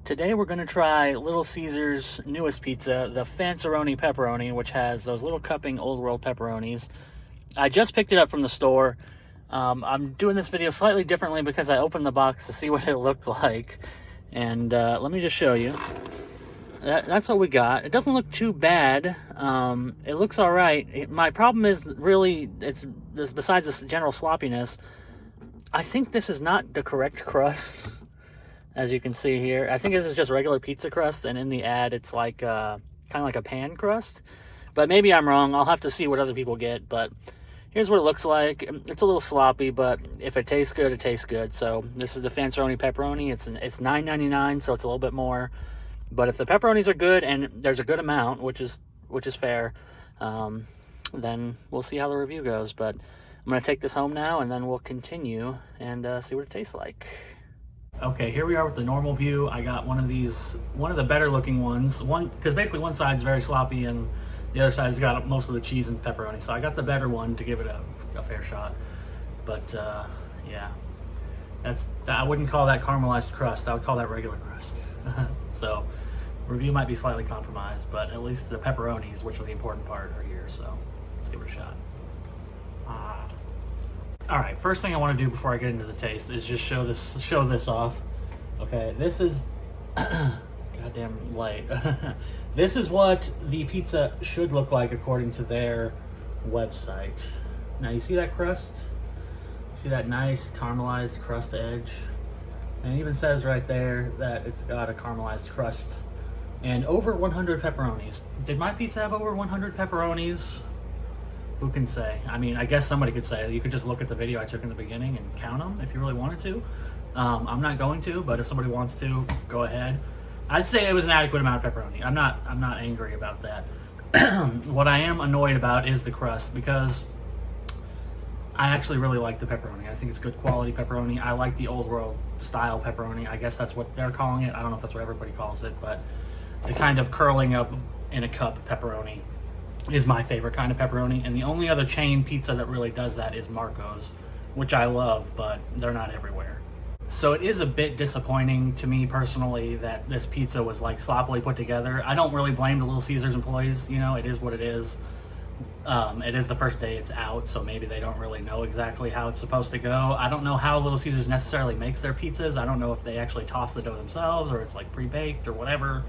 Today we're going to try Little Caesar's newest pizza, the Fanceroni Pepperoni, which has those little cupping Old World pepperonis. I just picked it up from the store. I'm doing this video slightly differently because I opened the box to see what it looked like. And let me just show you. That's what we got. It doesn't look too bad. It looks all right. My problem is really, besides this general sloppiness, I think this is not the correct crust. As you can see here, I think this is just regular pizza crust, and in the ad it's like kind of like a pan crust. But maybe I'm wrong. I'll have to see what other people get. But here's what it looks like. It's a little sloppy, but if it tastes good, it tastes good. So this is the Fanceroni Pepperoni. It's $9.99, so it's a little bit more. But if the pepperonis are good and there's a good amount, which is fair, then we'll see how the review goes. But I'm gonna take this home now, and then we'll continue and see what it tastes like. Okay, here we are with the normal view. I got one of the better looking ones. Because basically one side's very sloppy and the other side's got most of the cheese and pepperoni. So I got the better one to give it a fair shot. But yeah, I wouldn't call that caramelized crust. I would call that regular crust. So review might be slightly compromised, but at least the pepperonis, which are the important part, are here. So let's give it a shot. All right, first thing I want to do before I get into the taste is just show this off. Okay, this is goddamn light. This is what the pizza should look like according to their website. Now you see that crust? See that nice caramelized crust edge? And it even says right there that it's got a caramelized crust and over 100 pepperonis. Did my pizza have over 100 pepperonis? Who can say? I mean, I guess somebody could say. You could just look at the video I took in the beginning and count them if you really wanted to. I'm not going to, but if somebody wants to, go ahead. I'd say it was an adequate amount of pepperoni. I'm not angry about that. What I am annoyed about is the crust, because I actually really like the pepperoni. I think it's good quality pepperoni. I like the Old World style pepperoni. I guess that's what they're calling it. I don't know if that's what everybody calls it, but the kind of curling up in a cup pepperoni is my favorite kind of pepperoni, and the only other chain pizza that really does that is Marco's, which I love, but they're not everywhere. So it is a bit disappointing to me personally that this pizza was like sloppily put together. I don't really blame the Little Caesars employees, you know, it is what it is. It is the first day it's out, so maybe they don't really know exactly how it's supposed to go. I don't know how Little Caesars necessarily makes their pizzas. I don't know if they actually toss the dough themselves or it's like pre-baked or whatever.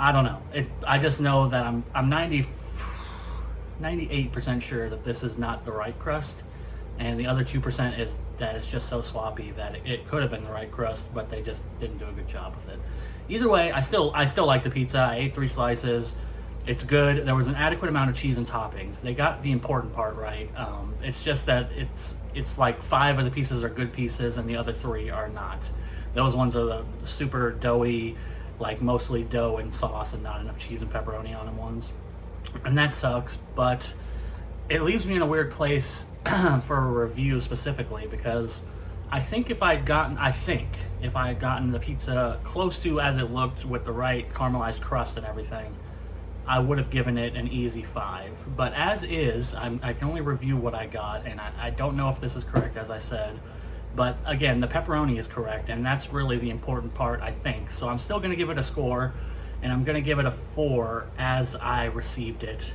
I don't know. I just know that I'm 98% sure that this is not the right crust, and the other 2% is that it's just so sloppy that it could have been the right crust, but they just didn't do a good job with it. Either way, I still like the pizza. I ate 3 slices. It's good. There was an adequate amount of cheese and toppings. They got the important part right. It's just that it's like 5 of the pieces are good pieces and the other 3 are not. Those ones are the super doughy, like mostly dough and sauce and not enough cheese and pepperoni on them ones. And that sucks, but it leaves me in a weird place for a review specifically, because I think if I had gotten the pizza close to as it looked with the right caramelized crust and everything, I would have given it an easy 5. But as is, I can only review what I got, and I don't know if this is correct, as I said. But again, the pepperoni is correct, and that's really the important part, I think. So I'm still going to give it a score, and I'm going to give it a 4 as I received it.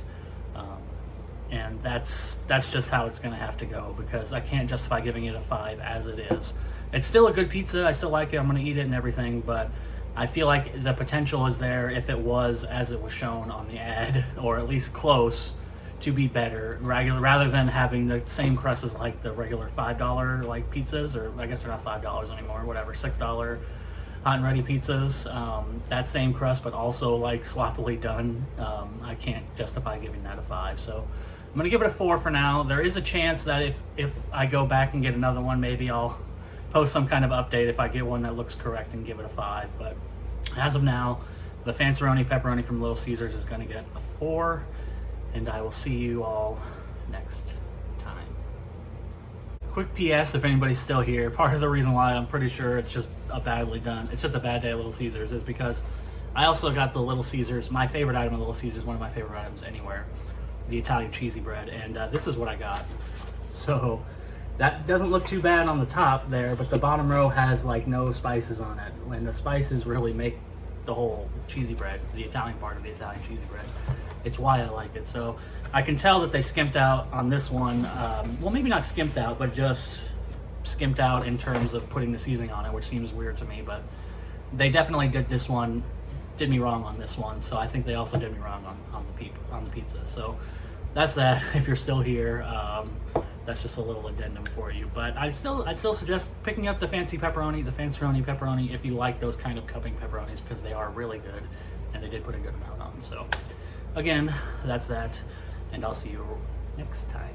And that's just how it's going to have to go, because I can't justify giving it a 5 as it is. It's still a good pizza. I still like it. I'm going to eat it and everything, but I feel like the potential is there if it was as it was shown on the ad, or at least close, to be better, rather than having the same crust as like the regular $5 like pizzas, or I guess they're not $5 anymore, whatever, $6 hot and ready pizzas. That same crust, but also like sloppily done. I can't justify giving that a 5. So I'm gonna give it a 4 for now. There is a chance that if I go back and get another one, maybe I'll post some kind of update if I get one that looks correct and give it a 5. But as of now, the Fanceroni Pepperoni from Little Caesars is gonna get a 4. And I will see you all next time. Quick PS, if anybody's still here, part of the reason why I'm pretty sure it's just a bad day at Little Caesars, is because I also got the Little Caesars, my favorite item at Little Caesars, one of my favorite items anywhere, the Italian cheesy bread, and this is what I got. So That doesn't look too bad on the top there, but the bottom row has like no spices on it. And the spices really make the whole cheesy bread, the Italian part of the Italian cheesy bread. It's why I like it. So I can tell that they skimped out on this one. Well, maybe not skimped out, but just skimped out in terms of putting the seasoning on it, which seems weird to me. But they definitely did this one, did me wrong on this one. So I think they also did me wrong on the pizza. So that's that. If you're still here, that's just a little addendum for you. But I'd still suggest picking up the fancy pepperoni, the Fanceroni pepperoni, if you like those kind of cupping pepperonis, because they are really good, and they did put a good amount on. So again, that's that, and I'll see you next time.